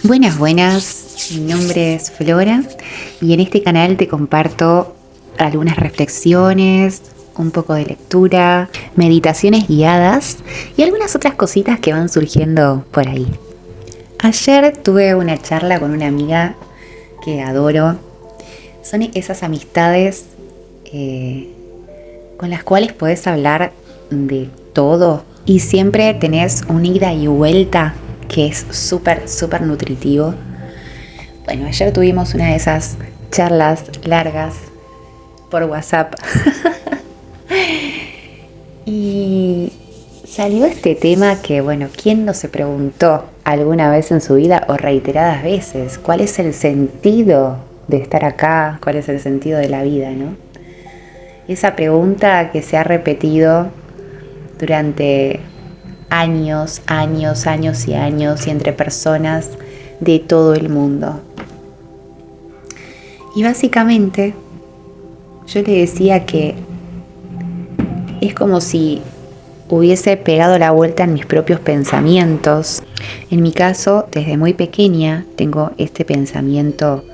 Buenas, buenas, mi nombre es Flora y en este canal te comparto algunas reflexiones, un poco de lectura, meditaciones guiadas y algunas otras cositas que van surgiendo por ahí. Ayer tuve una charla con una amiga que adoro. Son esas amistades con las cuales podés hablar de todo y siempre tenés un ida y vuelta que es súper nutritivo. Bueno, ayer tuvimos una de esas charlas largas por WhatsApp y salió este tema que, bueno, ¿quién no se preguntó alguna vez en su vida o reiteradas veces? ¿Cuál es el sentido de estar acá? ¿Cuál es el sentido de la vida, no? Esa pregunta que se ha repetido durante años y entre personas de todo el mundo. Y básicamente yo le decía que es como si hubiese pegado la vuelta en mis propios pensamientos. En mi caso, desde muy pequeña tengo este pensamiento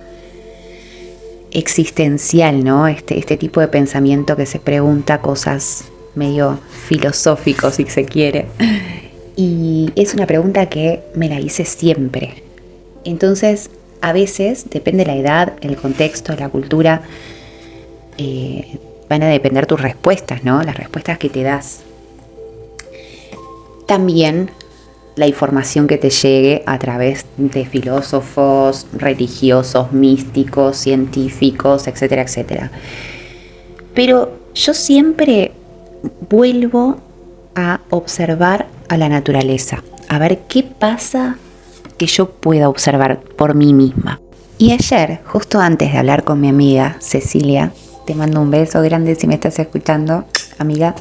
existencial, ¿no? Este tipo de pensamiento que se pregunta cosas medio filosóficos, si se quiere. Y es una pregunta que me la hice siempre. Entonces, a veces, depende de la edad, el contexto, la cultura, van a depender tus respuestas, ¿no? Las respuestas que te das. También la información que te llegue a través de filósofos, religiosos, místicos, científicos, etcétera, etcétera. Pero yo siempre vuelvo a observar a la naturaleza, a ver qué pasa que yo pueda observar por mí misma. Y ayer, justo antes de hablar con mi amiga Cecilia, te mando un beso grande si me estás escuchando, amiga,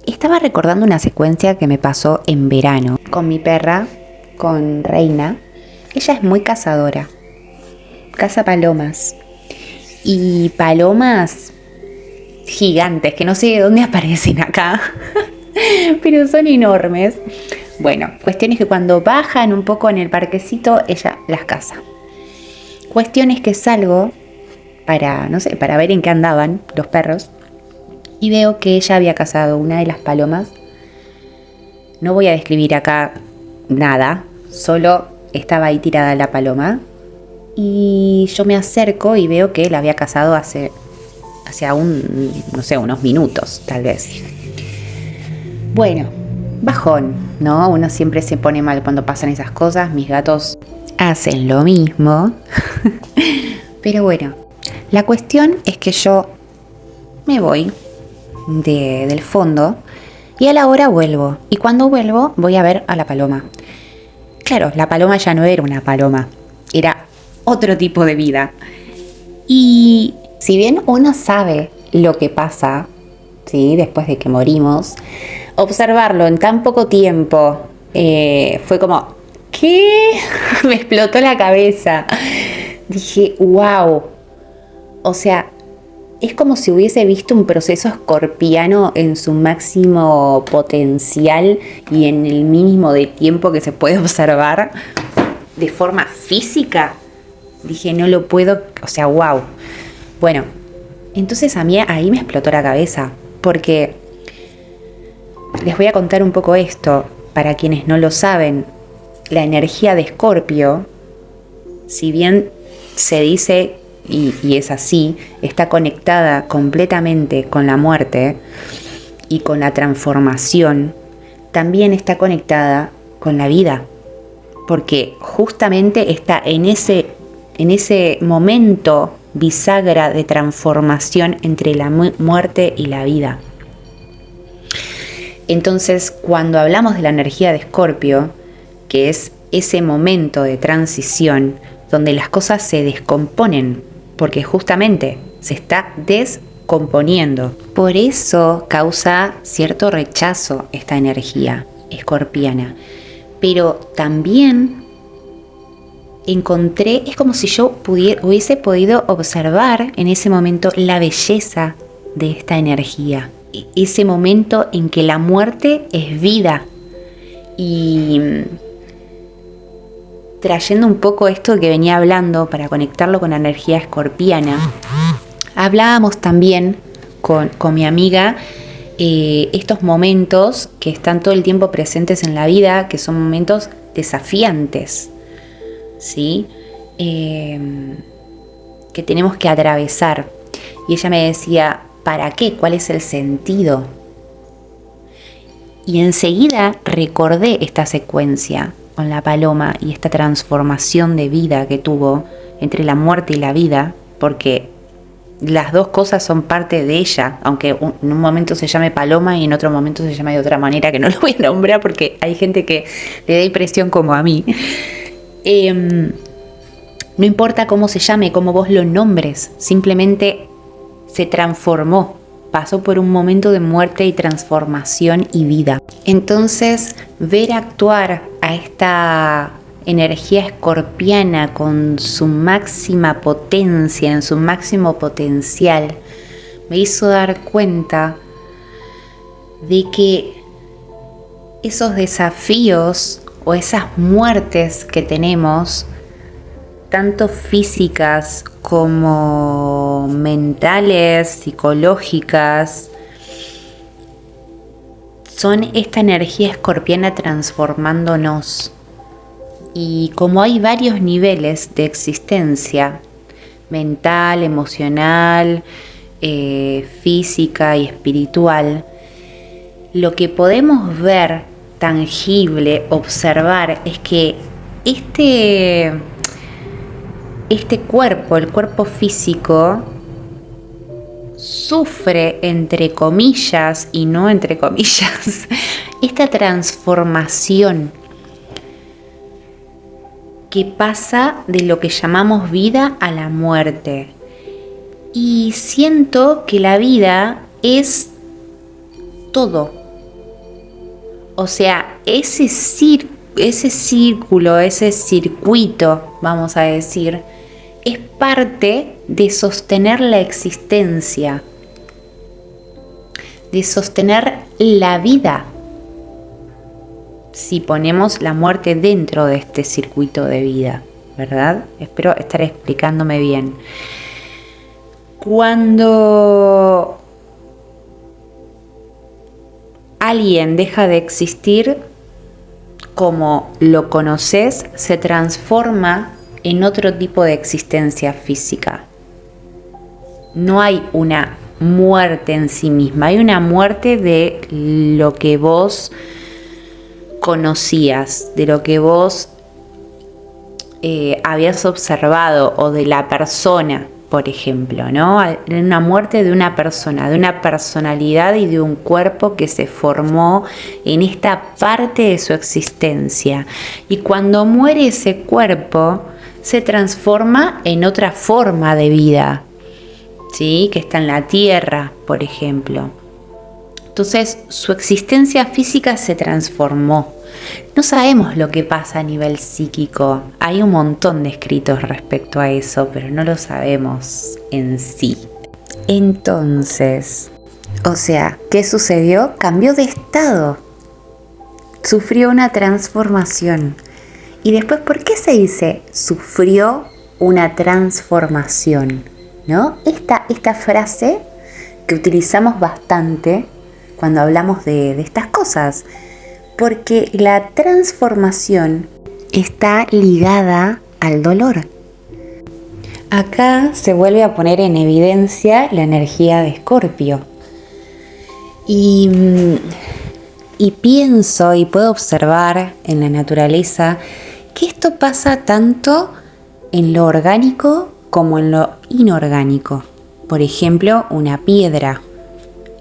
estaba recordando una secuencia que me pasó en verano con mi perra, con Reina. Ella es muy cazadora, caza palomas, y palomas gigantes que no sé de dónde aparecen acá pero son enormes. Bueno, cuestión es que cuando bajan un poco en el parquecito ella las caza. Cuestión es que salgo para ver en qué andaban los perros y veo que ella había cazado una de las palomas. No voy a describir acá nada, solo estaba ahí tirada la paloma y yo me acerco y veo que la había cazado hace unos minutos, tal vez. Bueno, bajón, ¿no? Uno siempre se pone mal cuando pasan esas cosas. Mis gatos hacen lo mismo. Pero bueno, la cuestión es que yo me voy del fondo y a la hora vuelvo. Y cuando vuelvo voy a ver a la paloma. Claro, la paloma ya no era una paloma, era otro tipo de vida. Y si bien uno sabe lo que pasa, ¿sí? Después de que morimos, observarlo en tan poco tiempo fue como, ¿qué? Me explotó la cabeza. Dije, wow. O sea, es como si hubiese visto un proceso escorpiano en su máximo potencial y en el mínimo de tiempo que se puede observar de forma física. Dije, no lo puedo, o sea, wow. Bueno, entonces a mí ahí me explotó la cabeza, porque les voy a contar un poco esto, para quienes no lo saben. La energía de Escorpio, si bien se dice, y es así, está conectada completamente con la muerte y con la transformación, también está conectada con la vida, porque justamente está en ese momento bisagra de transformación entre la muerte y la vida. Entonces, cuando hablamos de la energía de Escorpio, que es ese momento de transición donde las cosas se descomponen, porque justamente se está descomponiendo. Por eso causa cierto rechazo esta energía escorpiana. Pero también encontré, es como si yo hubiese podido observar en ese momento la belleza de esta energía. Ese momento en que la muerte es vida. Y trayendo un poco esto que venía hablando para conectarlo con la energía escorpiana, hablábamos también con mi amiga estos momentos que están todo el tiempo presentes en la vida, que son momentos desafiantes, ¿sí? Que tenemos que atravesar. Y ella me decía, ¿para qué? ¿Cuál es el sentido? Y enseguida recordé esta secuencia con la paloma y esta transformación de vida que tuvo entre la muerte y la vida, porque las dos cosas son parte de ella, aunque en un momento se llame paloma y en otro momento se llame de otra manera, que no lo voy a nombrar porque hay gente que le da impresión como a mí. No importa cómo se llame, cómo vos lo nombres, simplemente se transformó, pasó por un momento de muerte y transformación y vida. Entonces, ver actuar a esta energía escorpiana con su máxima potencia, en su máximo potencial, me hizo dar cuenta de que esos desafíos o esas muertes que tenemos, tanto físicas como mentales, psicológicas, son esta energía escorpiana transformándonos. Y como hay varios niveles de existencia, mental, emocional, física y espiritual, lo que podemos ver, tangible, observar, es que este cuerpo, el cuerpo físico, sufre, entre comillas y no entre comillas, esta transformación que pasa de lo que llamamos vida a la muerte. Y siento que la vida es todo. O sea, ese círculo, ese circuito, vamos a decir, es parte de sostener la existencia, de sostener la vida, si ponemos la muerte dentro de este circuito de vida, ¿verdad? Espero estar explicándome bien. Cuando alguien deja de existir, como lo conoces, se transforma en otro tipo de existencia física. No hay una muerte en sí misma, hay una muerte de lo que vos conocías, de lo que vos habías observado, o de la persona, por ejemplo, ¿no? Una muerte de una persona, de una personalidad y de un cuerpo que se formó en esta parte de su existencia. Y cuando muere ese cuerpo, se transforma en otra forma de vida, ¿sí? Que está en la tierra, por ejemplo. Entonces, su existencia física se transformó. No sabemos lo que pasa a nivel psíquico. Hay un montón de escritos respecto a eso, pero no lo sabemos en sí. Entonces, o sea, ¿qué sucedió? Cambió de estado. Sufrió una transformación. Y después, ¿por qué se dice sufrió una transformación? ¿No? Esta frase que utilizamos bastante cuando hablamos de estas cosas, porque la transformación está ligada al dolor. Acá se vuelve a poner en evidencia la energía de Escorpio. Y pienso y puedo observar en la naturaleza que esto pasa tanto en lo orgánico como en lo inorgánico. Por ejemplo, una piedra,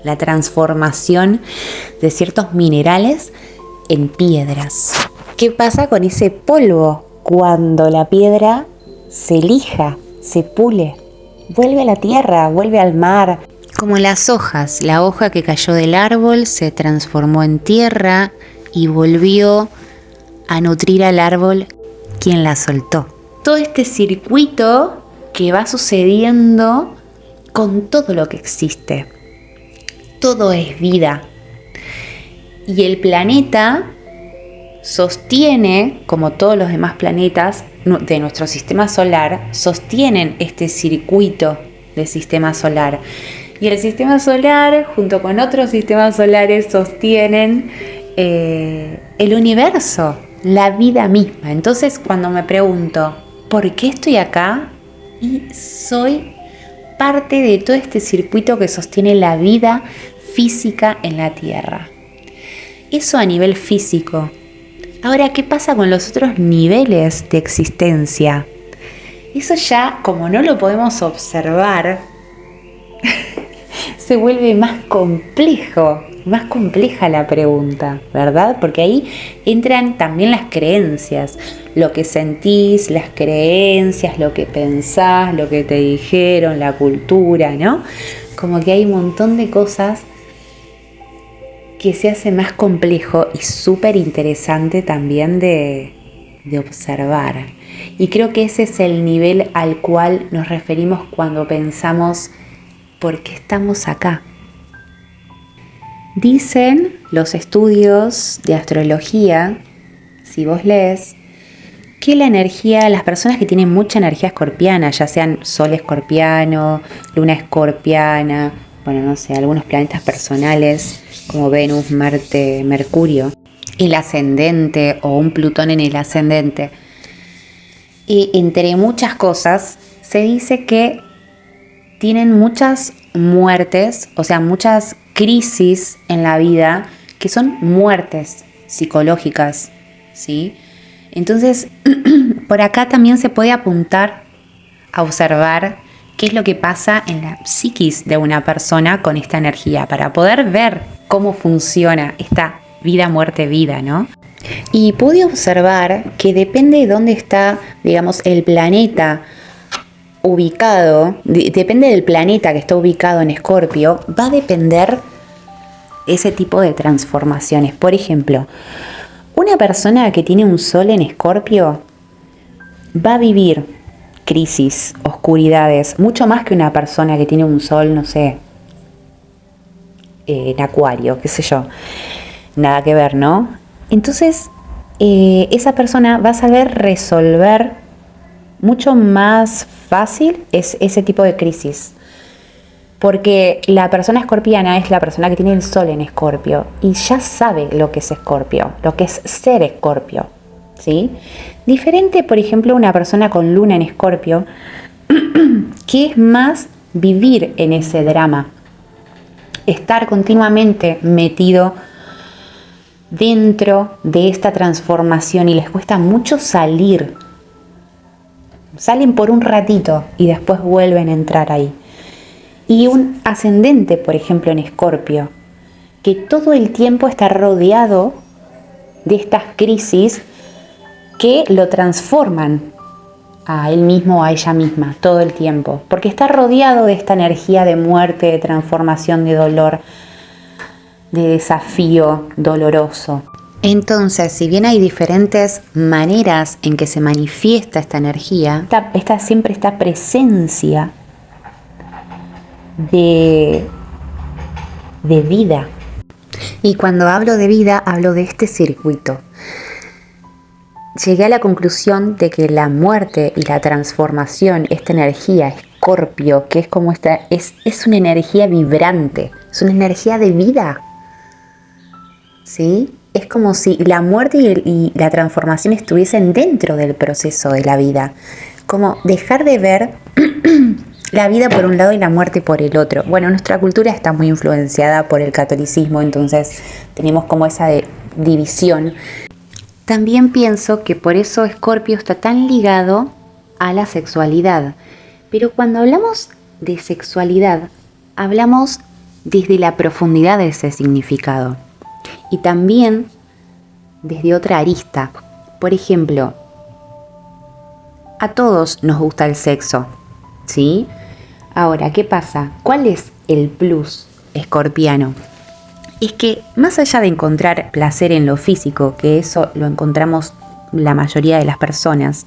la transformación de ciertos minerales en piedras. ¿Qué pasa con ese polvo cuando la piedra se lija, se pule? Vuelve a la tierra, vuelve al mar. Como las hojas, la hoja que cayó del árbol se transformó en tierra y volvió a nutrir al árbol quien la soltó. Todo este circuito que va sucediendo con todo lo que existe. Todo es vida. Y el planeta sostiene, como todos los demás planetas de nuestro sistema solar, sostienen este circuito del sistema solar. Y el sistema solar, junto con otros sistemas solares, sostienen el universo, la vida misma. Entonces, cuando me pregunto, ¿por qué estoy acá? Y soy parte de todo este circuito que sostiene la vida física en la Tierra. Eso a nivel físico. Ahora, ¿qué pasa con los otros niveles de existencia? Eso ya, como no lo podemos observar, se vuelve más complejo, más compleja la pregunta, ¿verdad? Porque ahí entran también las creencias, lo que sentís, las creencias, lo que pensás, lo que te dijeron, la cultura, ¿no? Como que hay un montón de cosas que se hace más complejo y súper interesante también de observar. Y creo que ese es el nivel al cual nos referimos cuando pensamos ¿por qué estamos acá? Dicen los estudios de astrología, si vos lees, que la energía, las personas que tienen mucha energía escorpiana, ya sean Sol escorpiano, Luna escorpiana, bueno, no sé, algunos planetas personales como Venus, Marte, Mercurio, el ascendente o un Plutón en el ascendente. Y entre muchas cosas, se dice que tienen muchas muertes, o sea, muchas crisis en la vida que son muertes psicológicas, ¿sí? Entonces, por acá también se puede apuntar a observar qué es lo que pasa en la psiquis de una persona con esta energía, para poder ver cómo funciona esta vida, muerte, vida, ¿no? Y pude observar que depende de dónde está, digamos, el planeta ubicado, depende del planeta que está ubicado en Escorpio, va a depender ese tipo de transformaciones. Por ejemplo, una persona que tiene un Sol en Escorpio va a vivir crisis, oscuridades, mucho más que una persona que tiene un Sol, no sé, en Acuario, qué sé yo, nada que ver, ¿no? Entonces, esa persona va a saber resolver mucho más fácil ese tipo de crisis. Porque la persona escorpiana es la persona que tiene el Sol en Escorpio y ya sabe lo que es Escorpio, lo que es ser Escorpio, ¿sí? Diferente, por ejemplo, una persona con Luna en Escorpio, que es más vivir en ese drama, estar continuamente metido dentro de esta transformación y les cuesta mucho salir. Salen por un ratito y después vuelven a entrar ahí. Y un ascendente, por ejemplo, en Escorpio, que todo el tiempo está rodeado de estas crisis que lo transforman a él mismo o a ella misma todo el tiempo, porque está rodeado de esta energía de muerte, de transformación, de dolor, de desafío doloroso. Entonces, si bien hay diferentes maneras en que se manifiesta esta energía, está siempre esta presencia de vida. Y cuando hablo de vida, hablo de este circuito. Llegué a la conclusión de que la muerte y la transformación, esta energía Escorpio, que es como esta, es una energía vibrante, es una energía de vida, ¿sí? Es como si la muerte y la transformación estuviesen dentro del proceso de la vida. Como dejar de ver la vida por un lado y la muerte por el otro. Bueno, nuestra cultura está muy influenciada por el catolicismo, entonces tenemos como esa división. También pienso que por eso Escorpio está tan ligado a la sexualidad. Pero cuando hablamos de sexualidad, hablamos desde la profundidad de ese significado. Y también desde otra arista. Por ejemplo, a todos nos gusta el sexo, ¿sí? Ahora, ¿qué pasa? ¿Cuál es el plus escorpiano? Es que más allá de encontrar placer en lo físico, que eso lo encontramos la mayoría de las personas,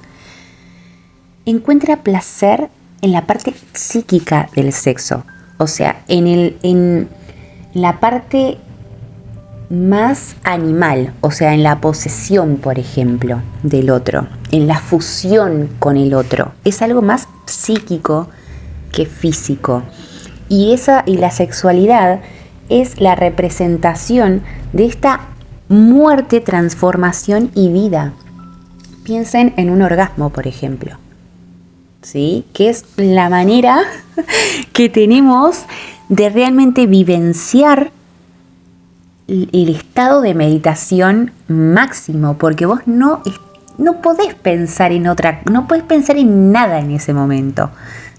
encuentra placer en la parte psíquica del sexo. O sea, en la parte más animal, o sea, en la posesión, por ejemplo, del otro, en la fusión con el otro. Es algo más psíquico que físico. Y la sexualidad es la representación de esta muerte, transformación y vida. Piensen en un orgasmo, por ejemplo, ¿sí? Que es la manera que tenemos de realmente vivenciar el estado de meditación máximo, porque vos no podés pensar en otra, no podés pensar en nada en ese momento,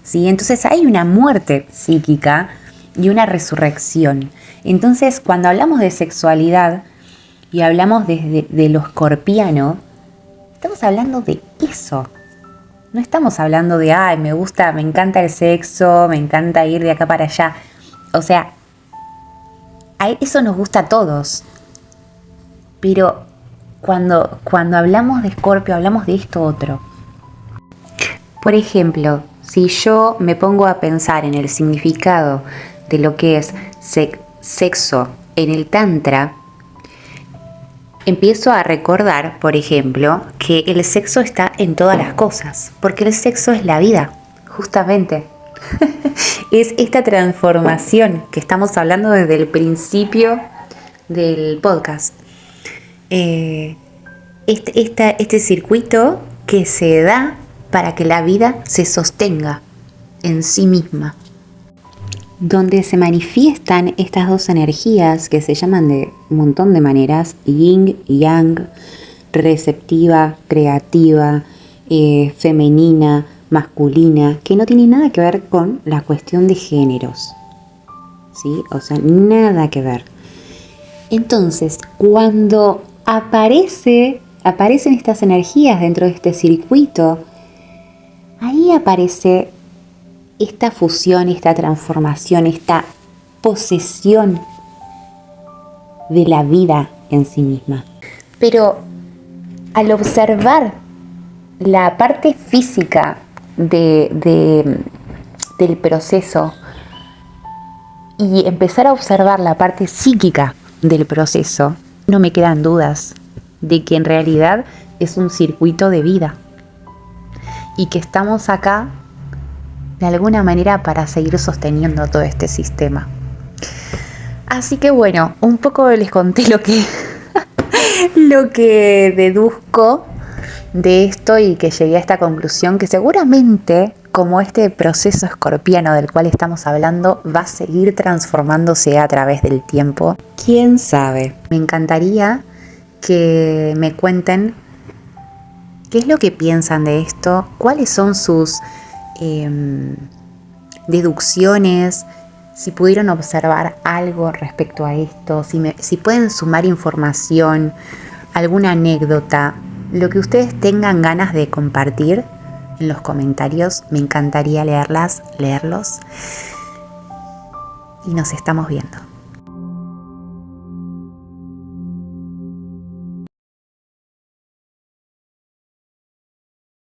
¿sí? Entonces hay una muerte psíquica y una resurrección. Entonces, cuando hablamos de sexualidad y hablamos de lo escorpiano, estamos hablando de eso. No estamos hablando de, ay, me encanta el sexo, me encanta ir de acá para allá. O sea, eso nos gusta a todos. Pero cuando hablamos de Escorpio, hablamos de esto otro. Por ejemplo, si yo me pongo a pensar en el significado de lo que es sexo en el Tantra, empiezo a recordar, por ejemplo, que el sexo está en todas las cosas, porque el sexo es la vida, justamente. Es esta transformación que estamos hablando desde el principio del podcast. Este circuito que se da para que la vida se sostenga en sí misma, donde se manifiestan estas dos energías que se llaman de un montón de maneras: yin, yang, receptiva, creativa, femenina, masculina, que no tiene nada que ver con la cuestión de géneros, ¿sí? O sea, nada que ver. Entonces, cuando aparecen estas energías dentro de este circuito, ahí aparece esta fusión, esta transformación, esta posesión de la vida en sí misma. Pero al observar la parte física del proceso y empezar a observar la parte psíquica del proceso, no me quedan dudas de que en realidad es un circuito de vida y que estamos acá de alguna manera para seguir sosteniendo todo este sistema. Así que bueno, un poco les conté lo que deduzco de esto y que llegué a esta conclusión, que seguramente, como este proceso escorpiano del cual estamos hablando, va a seguir transformándose a través del tiempo. ¿Quién sabe? Me encantaría que me cuenten qué es lo que piensan de esto, cuáles son sus deducciones, si pudieron observar algo respecto a esto, si pueden sumar información, alguna anécdota, lo que ustedes tengan ganas de compartir en los comentarios. Me encantaría leerlos y nos estamos viendo.